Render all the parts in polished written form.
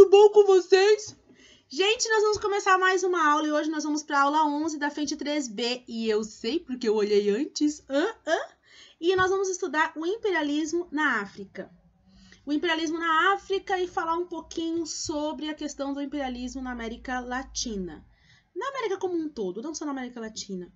tudo bom com vocês? Gente, nós vamos começar mais uma aula e hoje nós vamos para a aula 11 da frente 3B. E eu sei porque eu olhei antes. E nós vamos estudar o imperialismo na África. O imperialismo na África e falar um pouquinho sobre a questão do imperialismo na América Latina. Na América como um todo, não só na América Latina.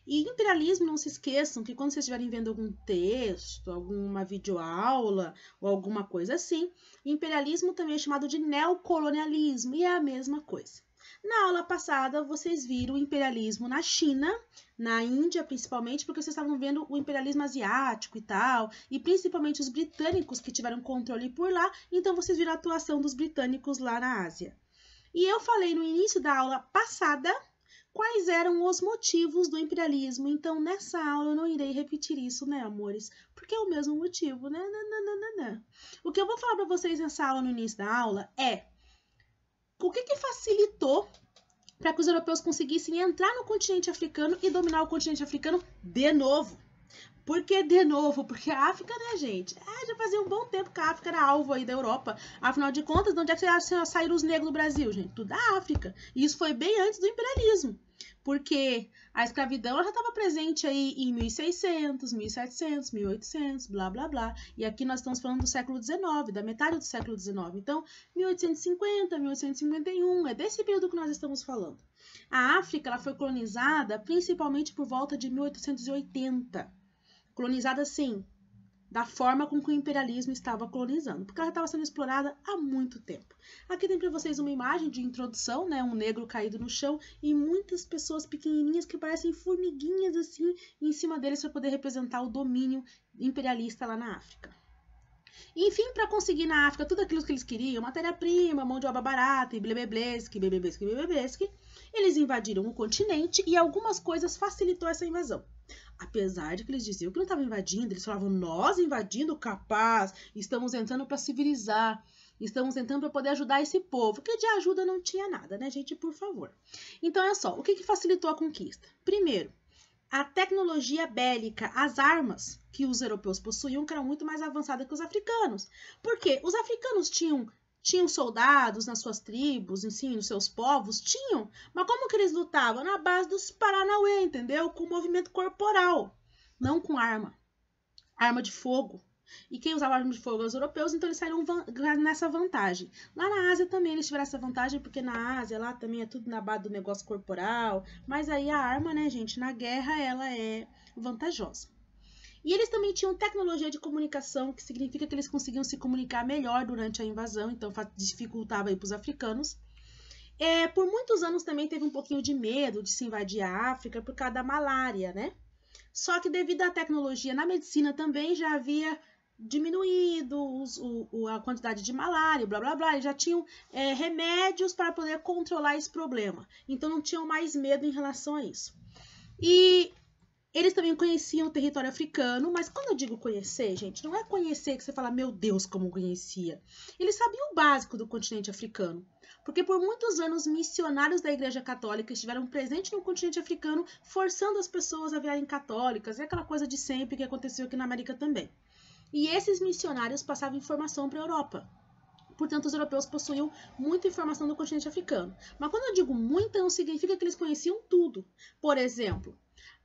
E imperialismo, não se esqueçam que quando vocês estiverem vendo algum texto, alguma videoaula ou alguma coisa assim, imperialismo também é chamado de neocolonialismo e é a mesma coisa. Na aula passada, vocês viram o imperialismo na China, na Índia principalmente, porque vocês estavam vendo o imperialismo asiático e tal, e principalmente os britânicos que tiveram controle por lá, então vocês viram a atuação dos britânicos lá na Ásia. E eu falei no início da aula passada quais eram os motivos do imperialismo. Então, nessa aula eu não irei repetir isso, né, amores? Porque é o mesmo motivo, né? O que eu vou falar para vocês nessa aula, no início da aula, é o que facilitou para que os europeus conseguissem entrar no continente africano e dominar o continente africano de novo. Por que de novo? Porque a África, né, gente? Já fazia um bom tempo que a África era alvo aí da Europa. Afinal de contas, de onde é que saíram os negros do Brasil, gente? Tudo da África. E isso foi bem antes do imperialismo. Porque a escravidão já estava presente aí em 1600, 1700, 1800, blá, blá, blá. E aqui nós estamos falando do século XIX, da metade do século XIX. Então, 1850, 1851, é desse período que nós estamos falando. A África ela foi colonizada principalmente por volta de 1880. Colonizada, sim, da forma com que o imperialismo estava colonizando, porque ela estava sendo explorada há muito tempo. Aqui tem para vocês uma imagem de introdução, né, um negro caído no chão e muitas pessoas pequenininhas que parecem formiguinhas assim em cima deles para poder representar o domínio imperialista lá na África. Enfim, para conseguir na África tudo aquilo que eles queriam, matéria-prima, mão de obra barata e blebebleski, eles invadiram o continente e algumas coisas facilitou essa invasão. Apesar de que eles diziam que não estavam invadindo, eles falavam, nós invadindo, capaz, estamos entrando para civilizar, estamos entrando para poder ajudar esse povo, que de ajuda não tinha nada, né, gente, por favor. Então, é só, o que facilitou a conquista? Primeiro, a tecnologia bélica, as armas que os europeus possuíam, que eram muito mais avançadas que os africanos. Por quê? Os africanos tinham soldados nas suas tribos, enfim, nos seus povos, tinham. Mas como que eles lutavam? Na base dos Paranauê, entendeu? Com movimento corporal, não com arma. Arma de fogo. E quem usava arma de fogo eram os europeus, então eles saíram nessa vantagem. Lá na Ásia também eles tiveram essa vantagem, porque na Ásia lá também é tudo na base do negócio corporal. Mas aí a arma, né, gente, na guerra ela é vantajosa. E eles também tinham tecnologia de comunicação, que significa que eles conseguiam se comunicar melhor durante a invasão, então dificultava aí para os africanos. Por muitos anos também teve um pouquinho de medo de se invadir a África por causa da malária, né? Só que devido à tecnologia na medicina também já havia diminuído a quantidade de malária, blá blá blá, eles já tinham remédios para poder controlar esse problema. Então não tinham mais medo em relação a isso. E eles também conheciam o território africano, mas quando eu digo conhecer, gente, não é conhecer que você fala, meu Deus, como conhecia. Eles sabiam o básico do continente africano, porque por muitos anos missionários da Igreja Católica estiveram presentes no continente africano, forçando as pessoas a virarem católicas, é aquela coisa de sempre que aconteceu aqui na América também. E esses missionários passavam informação para a Europa. Portanto, os europeus possuíam muita informação do continente africano. Mas quando eu digo muita, não significa que eles conheciam tudo. Por exemplo,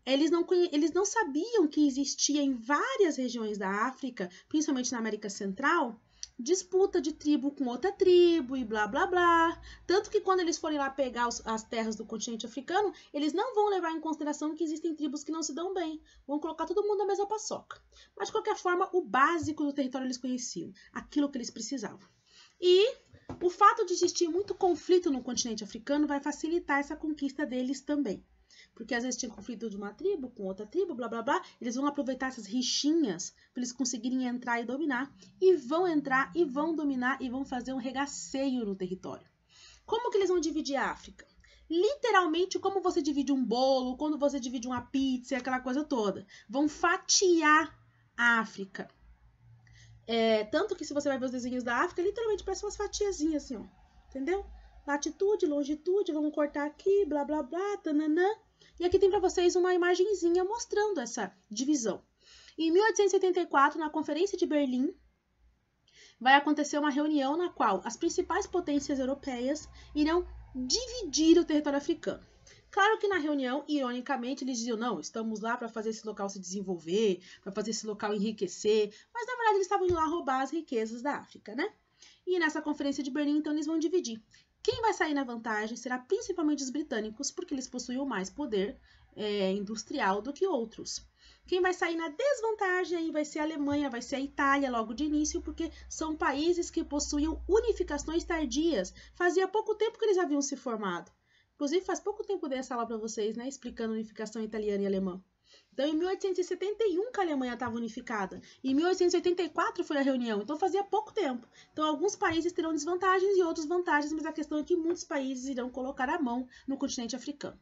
eles não sabiam que existia em várias regiões da África, principalmente na América Central, disputa de tribo com outra tribo e blá blá blá. Tanto que quando eles forem lá pegar as terras do continente africano, eles não vão levar em consideração que existem tribos que não se dão bem. Vão colocar todo mundo na mesma paçoca. Mas de qualquer forma, o básico do território eles conheciam, aquilo que eles precisavam. E o fato de existir muito conflito no continente africano vai facilitar essa conquista deles também. Porque às vezes tinha conflito de uma tribo com outra tribo, blá blá blá, eles vão aproveitar essas rixinhas para eles conseguirem entrar e dominar, e vão entrar e vão dominar e vão fazer um regaceio no território. Como que eles vão dividir a África? Literalmente como você divide um bolo, quando você divide uma pizza, aquela coisa toda. Vão fatiar a África. Tanto que se você vai ver os desenhos da África, literalmente parece umas fatiazinhas assim, ó, entendeu? Latitude, longitude, vamos cortar aqui, blá blá blá, tananã. E aqui tem para vocês uma imagenzinha mostrando essa divisão. Em 1874, na Conferência de Berlim, vai acontecer uma reunião na qual as principais potências europeias irão dividir o território africano. Claro que na reunião, ironicamente, eles diziam, não, estamos lá para fazer esse local se desenvolver, para fazer esse local enriquecer, mas na verdade eles estavam indo lá roubar as riquezas da África, né? E nessa conferência de Berlim, então, eles vão dividir. Quem vai sair na vantagem será principalmente os britânicos, porque eles possuíam mais poder industrial do que outros. Quem vai sair na desvantagem aí vai ser a Alemanha, vai ser a Itália logo de início, porque são países que possuíam unificações tardias. Fazia pouco tempo que eles haviam se formado. Inclusive, faz pouco tempo eu dei essa aula para vocês, né, explicando a unificação italiana e alemã. Então, em 1871 que a Alemanha estava unificada. Em 1884 foi a reunião, então fazia pouco tempo. Então, alguns países terão desvantagens e outros vantagens, mas a questão é que muitos países irão colocar a mão no continente africano.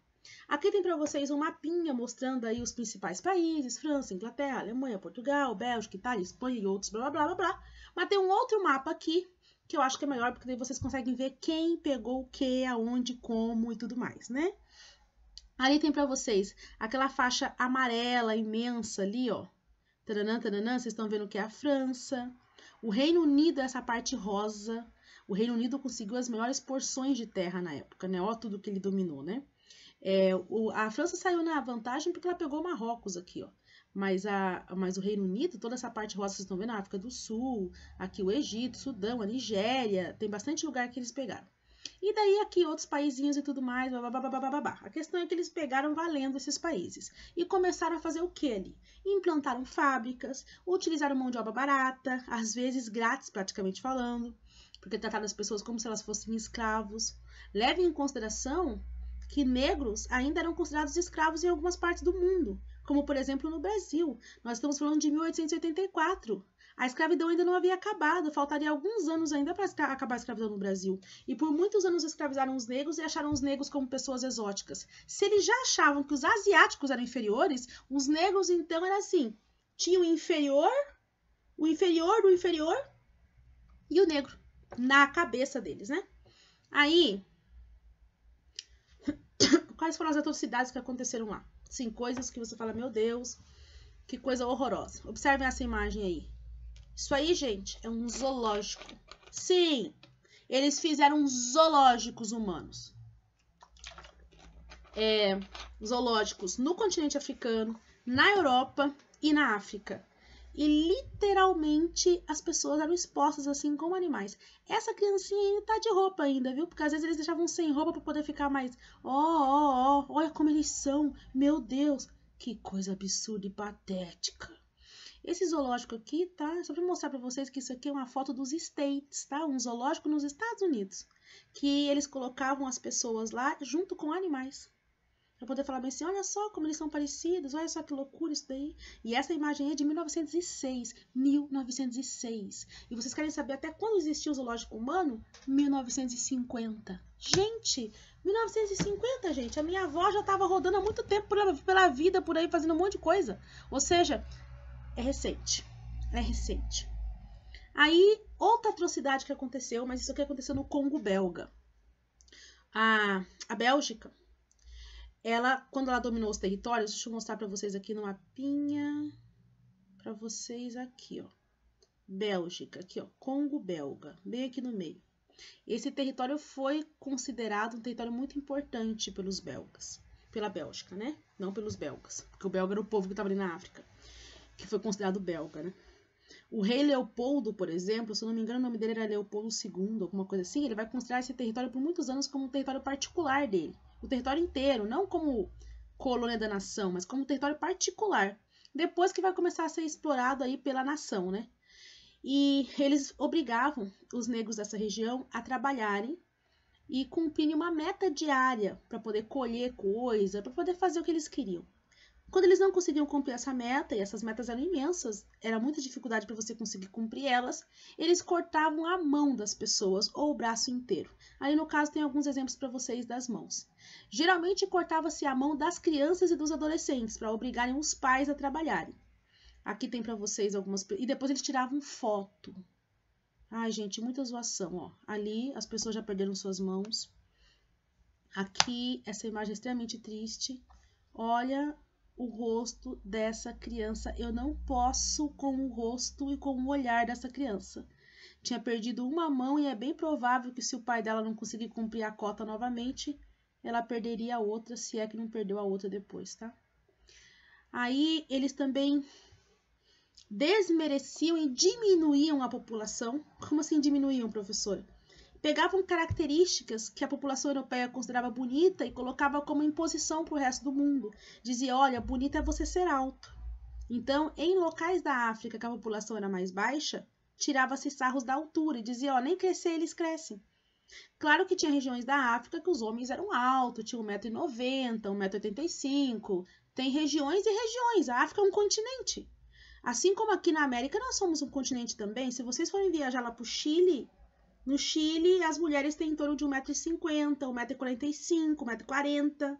Aqui tem para vocês um mapinha mostrando aí os principais países, França, Inglaterra, Alemanha, Portugal, Bélgica, Itália, Espanha e outros, blá, blá, blá, blá. Mas tem um outro mapa aqui, que eu acho que é melhor, porque daí vocês conseguem ver quem pegou o que, aonde, como e tudo mais, né? Ali tem para vocês aquela faixa amarela imensa ali, ó. Taranã, taranã, vocês estão vendo que é a França. O Reino Unido é essa parte rosa. O Reino Unido conseguiu as melhores porções de terra na época, né? Ó, tudo que ele dominou, né? A França saiu na vantagem porque ela pegou Marrocos aqui, ó. Mas o Reino Unido, toda essa parte rosa, vocês estão vendo, a África do Sul, aqui o Egito, Sudão, a Nigéria, tem bastante lugar que eles pegaram. E daí aqui outros paizinhos e tudo mais, babá. A questão é que eles pegaram valendo esses países e começaram a fazer o que ali? Implantaram fábricas, utilizaram mão de obra barata, às vezes grátis praticamente falando, porque trataram as pessoas como se elas fossem escravos. Levem em consideração que negros ainda eram considerados escravos em algumas partes do mundo, como por exemplo no Brasil. Nós estamos falando de 1884. A escravidão ainda não havia acabado, faltaria alguns anos ainda para acabar a escravidão no Brasil. E por muitos anos escravizaram os negros e acharam os negros como pessoas exóticas. Se eles já achavam que os asiáticos eram inferiores, os negros então era assim, tinha o inferior e o negro na cabeça deles, né? Aí, quais foram as atrocidades que aconteceram lá? Sim, coisas que você fala, meu Deus, que coisa horrorosa. Observem essa imagem aí. Isso aí, gente, é um zoológico. Sim, eles fizeram zoológicos humanos. Zoológicos no continente africano, na Europa e na África. E literalmente as pessoas eram expostas assim como animais. Essa criancinha ainda tá de roupa ainda, viu? Porque às vezes eles deixavam sem roupa para poder ficar mais... olha como eles são. Meu Deus, que coisa absurda e patética. Esse zoológico aqui, tá? Só pra mostrar pra vocês que isso aqui é uma foto dos States, tá? Um zoológico nos Estados Unidos. Que eles colocavam as pessoas lá junto com animais. Pra poder falar bem assim, olha só como eles são parecidos, olha só que loucura isso daí. E essa imagem é de 1906. 1906. E vocês querem saber até quando existiu o zoológico humano? 1950. Gente, 1950, gente. A minha avó já tava rodando há muito tempo pela vida, por aí, fazendo um monte de coisa. Ou seja... é recente. Aí, outra atrocidade que aconteceu, mas isso aqui aconteceu no Congo belga. A Bélgica, quando ela dominou os territórios, deixa eu mostrar para vocês aqui no mapinha, para vocês aqui, ó. Bélgica, aqui, ó, Congo belga, bem aqui no meio. Esse território foi considerado um território muito importante pelos belgas, pela Bélgica, né? Não pelos belgas, porque o belga era o povo que estava ali na África, que foi considerado belga, né? O rei Leopoldo, por exemplo, se eu não me engano, o nome dele era Leopoldo II, alguma coisa assim, ele vai considerar esse território por muitos anos como um território particular dele. O território inteiro, não como colônia da nação, mas como um território particular. Depois que vai começar a ser explorado aí pela nação, né? E eles obrigavam os negros dessa região a trabalharem e cumprirem uma meta diária para poder colher coisa, para poder fazer o que eles queriam. Quando eles não conseguiam cumprir essa meta, e essas metas eram imensas, era muita dificuldade para você conseguir cumprir elas, eles cortavam a mão das pessoas ou o braço inteiro. Aí no caso tem alguns exemplos para vocês das mãos. Geralmente cortava-se a mão das crianças e dos adolescentes para obrigarem os pais a trabalharem. Aqui tem para vocês algumas... E depois eles tiravam foto. Ai, gente, muita zoação, ó. Ali as pessoas já perderam suas mãos. Aqui, essa imagem é extremamente triste. Olha... o rosto dessa criança, eu não posso com o rosto e com o olhar dessa criança. tinha perdido uma mão e é bem provável que se o pai dela não conseguir cumprir a cota novamente, ela perderia a outra, se é que não perdeu a outra depois, tá? Aí eles também desmereciam e diminuíam a população. Como assim diminuíam, professora? Pegavam características que a população europeia considerava bonita e colocava como imposição para o resto do mundo. Dizia, olha, bonita é você ser alto. Então, em locais da África que a população era mais baixa, tirava-se sarros da altura e dizia, ó, nem crescer eles crescem. Claro que tinha regiões da África que os homens eram altos, tinham 1,90 m, 1,85 m. Tem regiões e regiões, a África é um continente. Assim como aqui na América nós somos um continente também, se vocês forem viajar lá para o Chile, no Chile as mulheres têm em torno de 1,50 m, 1,45 m, 1,40 m.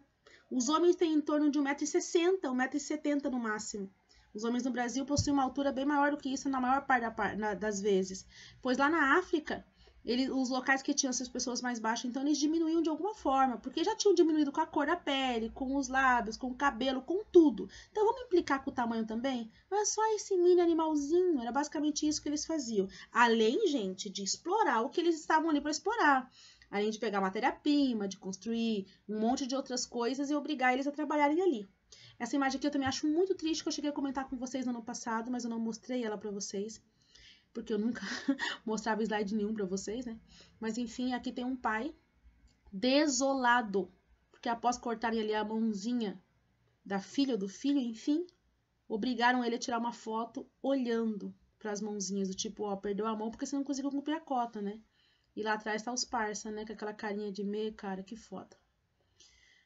Os homens têm em torno de 1,60 m, 1,70 m no máximo. Os homens no Brasil possuem uma altura bem maior do que isso na maior parte das vezes. Pois lá na África, os locais que tinham essas pessoas mais baixas, então eles diminuíam de alguma forma, porque já tinham diminuído com a cor da pele, com os lábios, com o cabelo, com tudo. Então vamos implicar com o tamanho também? Não é só esse mini animalzinho, era basicamente isso que eles faziam. Além, gente, de explorar o que eles estavam ali para explorar. Além de pegar matéria-prima, de construir um monte de outras coisas e obrigar eles a trabalharem ali. Essa imagem aqui eu também acho muito triste, que eu cheguei a comentar com vocês no ano passado, mas eu não mostrei ela para vocês. Porque eu nunca mostrava slide nenhum para vocês, né? Mas enfim, aqui tem um pai desolado, porque após cortarem ali a mãozinha da filha ou do filho, enfim, obrigaram ele a tirar uma foto olhando para as mãozinhas, do tipo, ó, perdeu a mão porque você não conseguiu cumprir a cota, né? E lá atrás tá os parça, né? Com aquela carinha de meio, cara, que foda.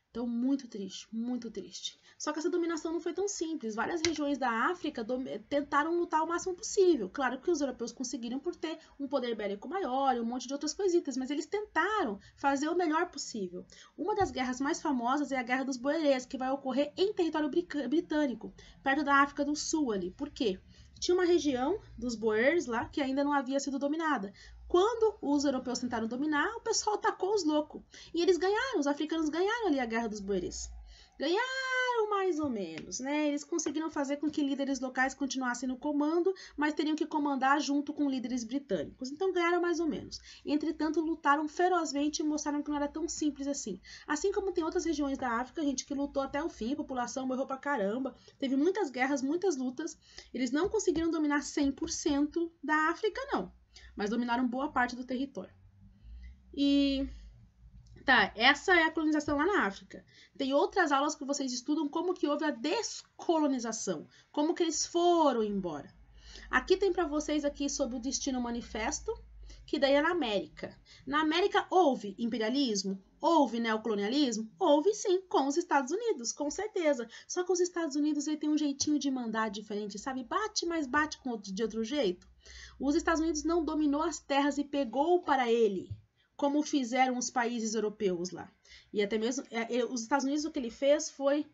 Então, muito triste, muito triste. Só que essa dominação não foi tão simples. Várias regiões da África tentaram lutar o máximo possível. Claro que os europeus conseguiram por ter um poder bélico maior e um monte de outras coisitas, mas eles tentaram fazer o melhor possível. Uma das guerras mais famosas é a Guerra dos Boerês, que vai ocorrer em território britânico, perto da África do Sul ali. Por quê? Tinha uma região dos Boers lá que ainda não havia sido dominada. Quando os europeus tentaram dominar, o pessoal atacou os loucos. E eles ganharam, os africanos ganharam ali a Guerra dos Boeres. Ganharam mais ou menos, né? Eles conseguiram fazer com que líderes locais continuassem no comando, mas teriam que comandar junto com líderes britânicos. Então ganharam mais ou menos. Entretanto, lutaram ferozmente e mostraram que não era tão simples assim. Assim como tem outras regiões da África, gente que lutou até o fim, a população morreu pra caramba, teve muitas guerras, muitas lutas. Eles não conseguiram dominar 100% da África, não. Mas dominaram boa parte do território. E tá, essa é a colonização lá na África. Tem outras aulas que vocês estudam como que houve a descolonização, como que eles foram embora. Aqui tem para vocês aqui sobre o Destino Manifesto, que daí é na América. Na América houve imperialismo? Houve neocolonialismo? Houve sim, com os Estados Unidos, com certeza. Só que os Estados Unidos ele tem um jeitinho de mandar diferente, sabe? Bate, mas bate de outro jeito. Os Estados Unidos não dominou as terras e pegou para ele, como fizeram os países europeus lá. E até mesmo os Estados Unidos o que ele fez foi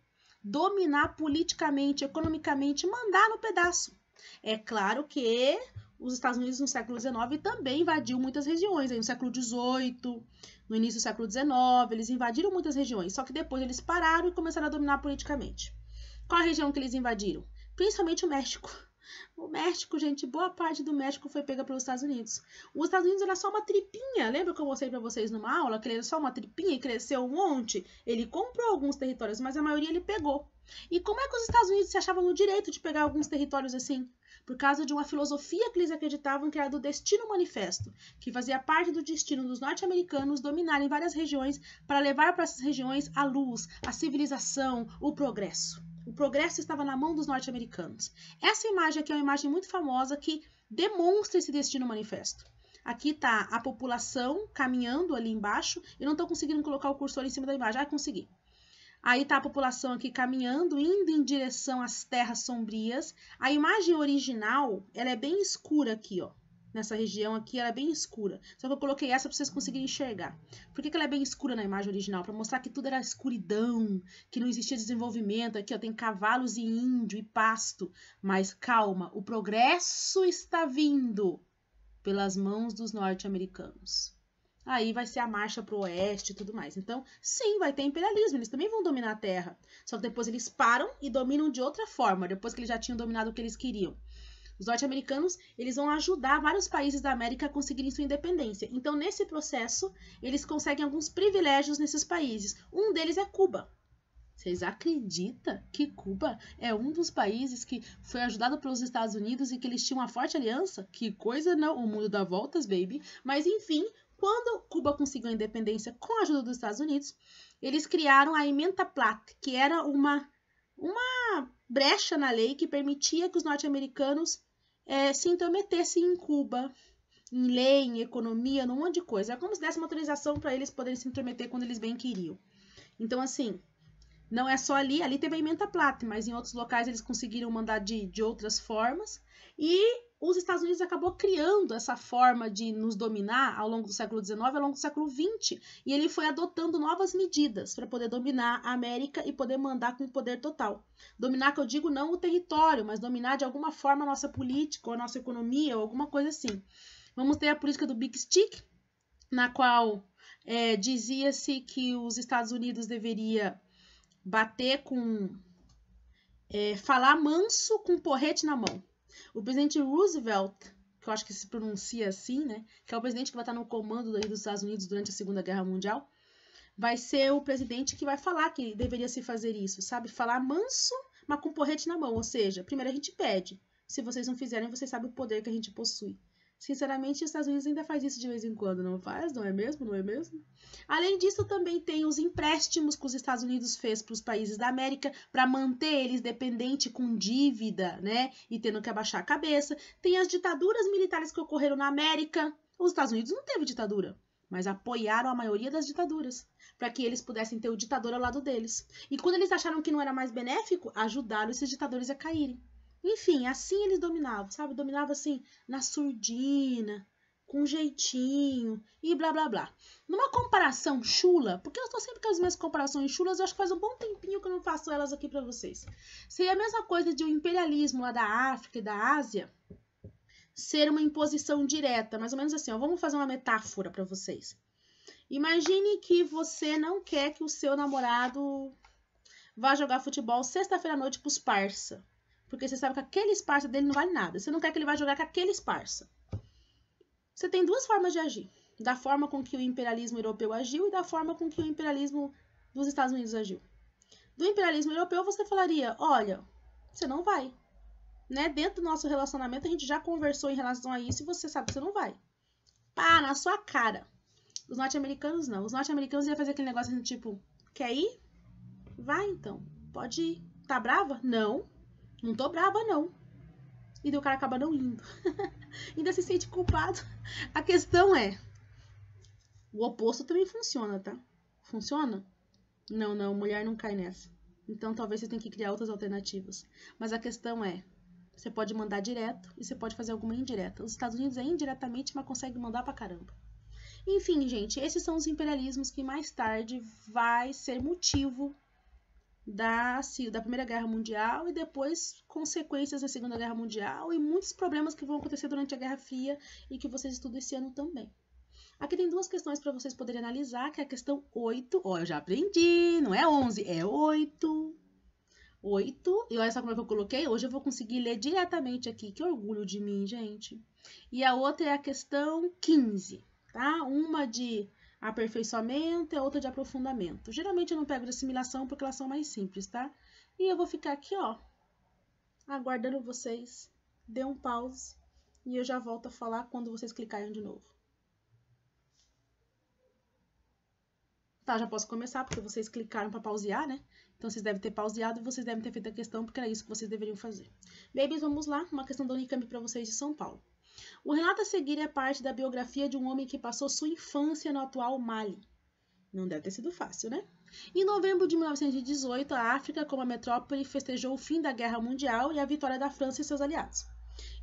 dominar politicamente, economicamente, mandar no pedaço. É claro que os Estados Unidos no século XIX também invadiu muitas regiões. Aí no século XVIII, no início do século XIX, eles invadiram muitas regiões. Só que depois eles pararam e começaram a dominar politicamente. Qual a região que eles invadiram? Principalmente o México. O México, gente, boa parte do México foi pega pelos Estados Unidos. Os Estados Unidos era só uma tripinha. Lembra que eu mostrei para vocês numa aula que ele era só uma tripinha e cresceu um monte? Ele comprou alguns territórios, mas a maioria ele pegou. E como é que os Estados Unidos se achavam no direito de pegar alguns territórios assim? Por causa de uma filosofia que eles acreditavam que era do Destino Manifesto, que fazia parte do destino dos norte-americanos dominarem várias regiões para levar para essas regiões a luz, a civilização, o progresso. O progresso estava na mão dos norte-americanos. Essa imagem aqui é uma imagem muito famosa que demonstra esse Destino Manifesto. Aqui está a população caminhando ali embaixo. Eu não estou conseguindo colocar o cursor em cima da imagem. Ah, consegui. Aí está a população aqui caminhando, indo em direção às terras sombrias. A imagem original, ela é bem escura aqui, ó. Nessa região aqui, ela é bem escura. Só que eu coloquei essa para vocês conseguirem enxergar. Por que ela é bem escura na imagem original? Para mostrar que tudo era escuridão, que não existia desenvolvimento. Aqui, ó, tem cavalos e índio e pasto. Mas calma, o progresso está vindo pelas mãos dos norte-americanos. Aí vai ser a marcha para o oeste e tudo mais. Então, sim, vai ter imperialismo. Eles também vão dominar a terra. Só que depois eles param e dominam de outra forma. Depois que eles já tinham dominado o que eles queriam. Os norte-americanos, eles vão ajudar vários países da América a conseguirem sua independência. Então, nesse processo, eles conseguem alguns privilégios nesses países. Um deles é Cuba. Vocês acreditam que Cuba é um dos países que foi ajudado pelos Estados Unidos e que eles tinham uma forte aliança? Que coisa, não? O mundo dá voltas, baby. Mas, enfim, quando Cuba conseguiu a independência com a ajuda dos Estados Unidos, eles criaram a Emenda Platt, que era uma brecha na lei que permitia que os norte-americanos se intrometessem em Cuba, em lei, em economia, num monte de coisa. É como se desse uma autorização para eles poderem se intrometer quando eles bem queriam. Então, assim, não é só ali teve a Emenda Platt, mas em outros locais eles conseguiram mandar de outras formas. E os Estados Unidos acabou criando essa forma de nos dominar ao longo do século XIX, ao longo do século XX. E ele foi adotando novas medidas para poder dominar a América e poder mandar com poder total. Dominar, que eu digo, não o território, mas dominar de alguma forma a nossa política, ou a nossa economia, ou alguma coisa assim. Vamos ter a política do Big Stick, na qual dizia-se que os Estados Unidos deveria bater falar manso com porrete na mão. O presidente Roosevelt, que eu acho que se pronuncia assim, né? Que é o presidente que vai estar no comando dos Estados Unidos durante a Segunda Guerra Mundial, vai ser o presidente que vai falar que deveria se fazer isso, sabe? Falar manso, mas com porrete na mão. Ou seja, primeiro a gente pede. Se vocês não fizerem, vocês sabem o poder que a gente possui. Sinceramente, os Estados Unidos ainda faz isso de vez em quando, não faz? Não é mesmo? Não é mesmo? Além disso, também tem os empréstimos que os Estados Unidos fez para os países da América para manter eles dependentes com dívida, né? E tendo que abaixar a cabeça. Tem as ditaduras militares que ocorreram na América. Os Estados Unidos não teve ditadura, mas apoiaram a maioria das ditaduras para que eles pudessem ter o ditador ao lado deles. E quando eles acharam que não era mais benéfico, ajudaram esses ditadores a caírem. Enfim, assim eles dominavam, sabe? Dominavam assim, na surdina, com jeitinho e blá blá blá. Numa comparação chula, porque eu estou sempre com as minhas comparações chulas, eu acho que faz um bom tempinho que eu não faço elas aqui para vocês. Seria a mesma coisa de o imperialismo lá da África e da Ásia ser uma imposição direta, mais ou menos assim, ó, vamos fazer uma metáfora para vocês. Imagine que você não quer que o seu namorado vá jogar futebol sexta-feira à noite pros parça. Porque você sabe que aquele parça dele não vale nada. Você não quer que ele vá jogar com aquele parça. Você tem duas formas de agir. Da forma com que o imperialismo europeu agiu e da forma com que o imperialismo dos Estados Unidos agiu. Do imperialismo europeu, você falaria, olha, você não vai. Né? Dentro do nosso relacionamento, a gente já conversou em relação a isso e você sabe que você não vai. Pá, na sua cara. Os norte-americanos não. Os norte-americanos iam fazer aquele negócio assim, tipo, quer ir? Vai então. Pode ir. Tá brava? Não. Não tô brava, não. E daí o cara acaba não indo. Ainda se sente culpado. A questão é, o oposto também funciona, tá? Funciona? Não, não, mulher não cai nessa. Então talvez você tenha que criar outras alternativas. Mas a questão é, você pode mandar direto e você pode fazer alguma indireta. Os Estados Unidos é indiretamente, mas consegue mandar pra caramba. Enfim, gente, esses são os imperialismos que mais tarde vai ser motivo da Primeira Guerra Mundial e depois consequências da Segunda Guerra Mundial e muitos problemas que vão acontecer durante a Guerra Fria e que vocês estudam esse ano também. Aqui tem duas questões para vocês poderem analisar, que é a questão 8. Ó, eu já aprendi, não é 11, é 8. 8. E olha só como é que eu coloquei. Hoje eu vou conseguir ler diretamente aqui. Que orgulho de mim, gente. E a outra é a questão 15, tá? Uma de aperfeiçoamento e a outra de aprofundamento. Geralmente eu não pego de assimilação porque elas são mais simples, tá? E eu vou ficar aqui, ó, aguardando vocês. Dê um pause e eu já volto a falar quando vocês clicarem de novo. Tá, já posso começar porque vocês clicaram para pausear, né? Então vocês devem ter pauseado e vocês devem ter feito a questão porque era isso que vocês deveriam fazer. Babies, vamos lá. Uma questão da Unicamp para vocês de São Paulo. O relato a seguir é parte da biografia de um homem que passou sua infância no atual Mali. Não deve ter sido fácil, né? Em novembro de 1918, a África, como a metrópole, festejou o fim da Guerra Mundial e a vitória da França e seus aliados.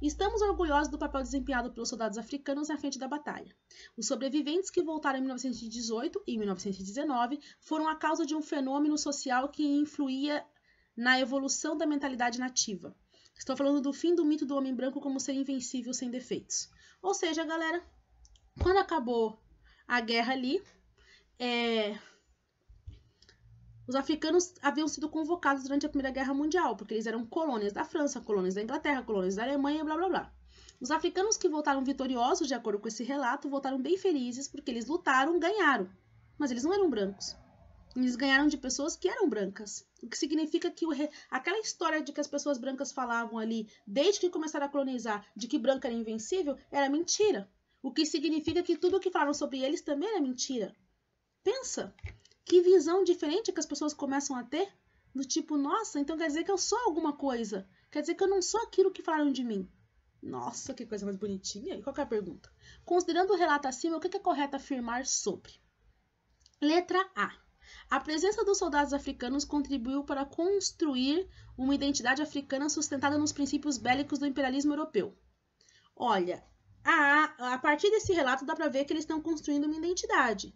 Estamos orgulhosos do papel desempenhado pelos soldados africanos na frente da batalha. Os sobreviventes que voltaram em 1918 e 1919 foram a causa de um fenômeno social que influía na evolução da mentalidade nativa. Estou falando do fim do mito do homem branco como ser invencível sem defeitos. Ou seja, galera, quando acabou a guerra ali, Os africanos haviam sido convocados durante a Primeira Guerra Mundial, porque eles eram colônias da França, colônias da Inglaterra, colônias da Alemanha, blá blá blá. Os africanos que voltaram vitoriosos, de acordo com esse relato, voltaram bem felizes porque eles lutaram, ganharam. Mas eles não eram brancos. Eles ganharam de pessoas que eram brancas. O que significa que aquela história de que as pessoas brancas falavam ali, desde que começaram a colonizar, de que branco era invencível, era mentira. O que significa que tudo o que falaram sobre eles também era mentira. Pensa, que visão diferente que as pessoas começam a ter. Do tipo, nossa, então quer dizer que eu sou alguma coisa. Quer dizer que eu não sou aquilo que falaram de mim. Nossa, que coisa mais bonitinha. E qual que é a pergunta? Considerando o relato acima, o que é correto afirmar sobre? Letra A. A presença dos soldados africanos contribuiu para construir uma identidade africana sustentada nos princípios bélicos do imperialismo europeu. Olha, a partir desse relato dá para ver que eles estão construindo uma identidade,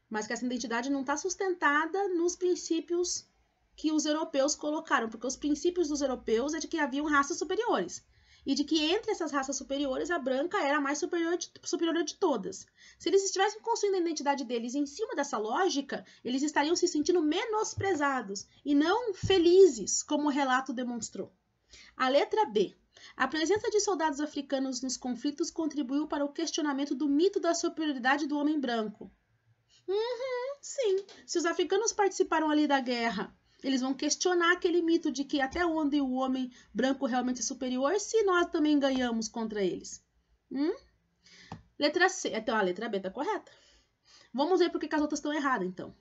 mas que essa identidade não está sustentada nos princípios que os europeus colocaram, porque os princípios dos europeus é de que haviam raças superiores. E de que entre essas raças superiores, a branca era a mais superior de todas. Se eles estivessem construindo a identidade deles em cima dessa lógica, eles estariam se sentindo menosprezados e não felizes, como o relato demonstrou. A letra B. A presença de soldados africanos nos conflitos contribuiu para o questionamento do mito da superioridade do homem branco. Sim. Se os africanos participaram ali da guerra, eles vão questionar aquele mito de que até onde o homem branco realmente é superior se nós também ganhamos contra eles. Letra C. Então, a letra B está correta. Vamos ver por que as outras estão erradas, então.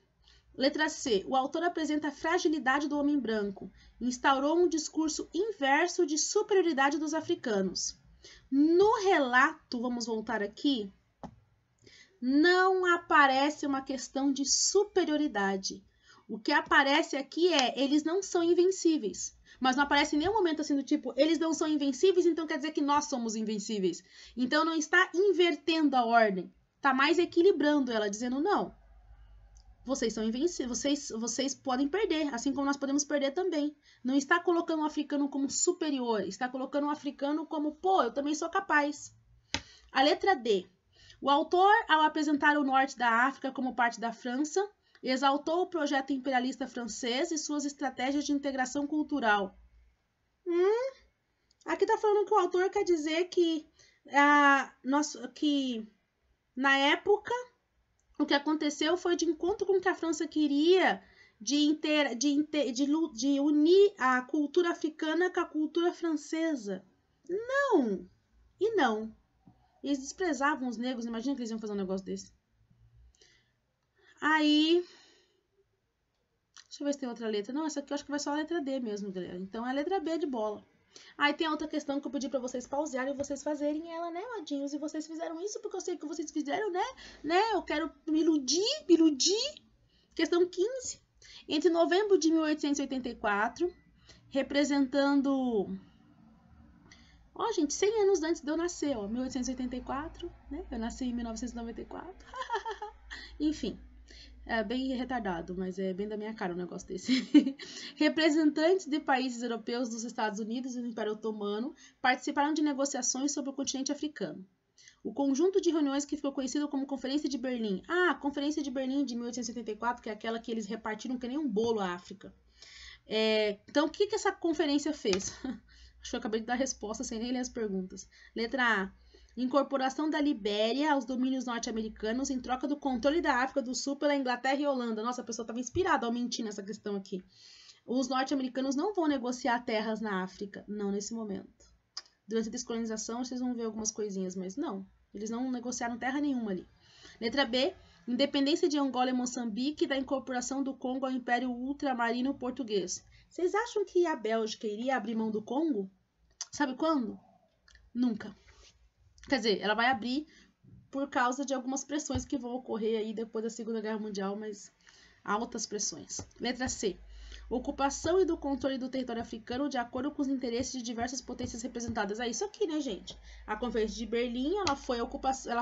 Letra C. O autor apresenta a fragilidade do homem branco. Instaurou um discurso inverso de superioridade dos africanos. No relato, vamos voltar aqui, não aparece uma questão de superioridade. O que aparece aqui é, eles não são invencíveis. Mas não aparece em nenhum momento assim do tipo, eles não são invencíveis, então quer dizer que nós somos invencíveis. Então não está invertendo a ordem. Está mais equilibrando ela, dizendo não. Vocês são invencíveis, vocês podem perder, assim como nós podemos perder também. Não está colocando o africano como superior, está colocando o africano como, pô, eu também sou capaz. A letra D. O autor, ao apresentar o norte da África como parte da França, exaltou o projeto imperialista francês e suas estratégias de integração cultural. Aqui está falando que o autor quer dizer que, na época, o que aconteceu foi de encontro com o que a França queria de unir a cultura africana com a cultura francesa. Não! E não. Eles desprezavam os negros, imagina que eles iam fazer um negócio desse. Aí, deixa eu ver se tem outra letra. Não, essa aqui eu acho que vai só a letra D mesmo, galera. Então é a letra B de bola. Aí tem a outra questão que eu pedi pra vocês pausarem e vocês fazerem ela, né, ladinhos? E vocês fizeram isso porque eu sei que vocês fizeram, né? Eu quero me iludir. Questão 15. Entre novembro de 1884, representando... Ó, gente, 100 anos antes de eu nascer, ó. 1884, né? Eu nasci em 1994. Enfim. É bem retardado, mas é bem da minha cara um negócio desse. Representantes de países europeus dos Estados Unidos e do Império Otomano participaram de negociações sobre o continente africano. O conjunto de reuniões que ficou conhecido como Conferência de Berlim. A Conferência de Berlim de 1874, que é aquela que eles repartiram que nem um bolo à África. Então, o que essa conferência fez? Acho que eu acabei de dar a resposta sem nem ler as perguntas. Letra A. Incorporação da Libéria aos domínios norte-americanos em troca do controle da África do Sul pela Inglaterra e Holanda. Nossa, a pessoa estava inspirada ao mentir nessa questão aqui. Os norte-americanos não vão negociar terras na África, não nesse momento. Durante a descolonização, vocês vão ver algumas coisinhas, mas não. Eles não negociaram terra nenhuma ali. Letra B. Independência de Angola e Moçambique e da incorporação do Congo ao Império Ultramarino Português. Vocês acham que a Bélgica iria abrir mão do Congo? Sabe quando? Nunca. Quer dizer, ela vai abrir por causa de algumas pressões que vão ocorrer aí depois da Segunda Guerra Mundial, mas altas pressões. Letra C. Ocupação e do controle do território africano de acordo com os interesses de diversas potências representadas. É isso aqui, né, gente? A Conferência de Berlim, ela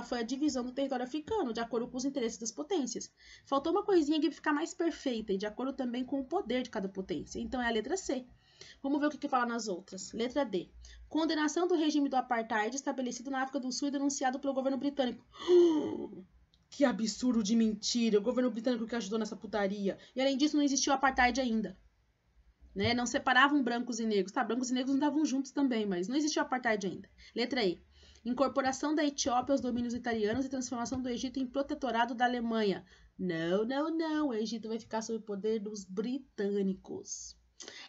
foi a divisão do território africano de acordo com os interesses das potências. Faltou uma coisinha aqui para ficar mais perfeita e de acordo também com o poder de cada potência. Então é a letra C. Vamos ver o que fala nas outras. Letra D. Condenação do regime do apartheid estabelecido na África do Sul e denunciado pelo governo britânico. Que absurdo de mentira. O governo britânico que ajudou nessa putaria. E além disso, não existiu apartheid ainda. Né? Não separavam brancos e negros. Tá, brancos e negros não estavam juntos também, mas não existiu apartheid ainda. Letra E. Incorporação da Etiópia aos domínios italianos e transformação do Egito em protetorado da Alemanha. Não, não, não. O Egito vai ficar sob o poder dos britânicos.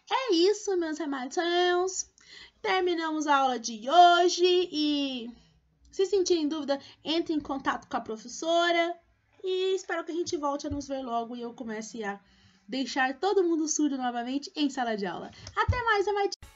É isso, meus rematãos. Terminamos a aula de hoje e se sentirem dúvida, entre em contato com a professora e espero que a gente volte a nos ver logo e eu comece a deixar todo mundo surdo novamente em sala de aula. Até mais, amados!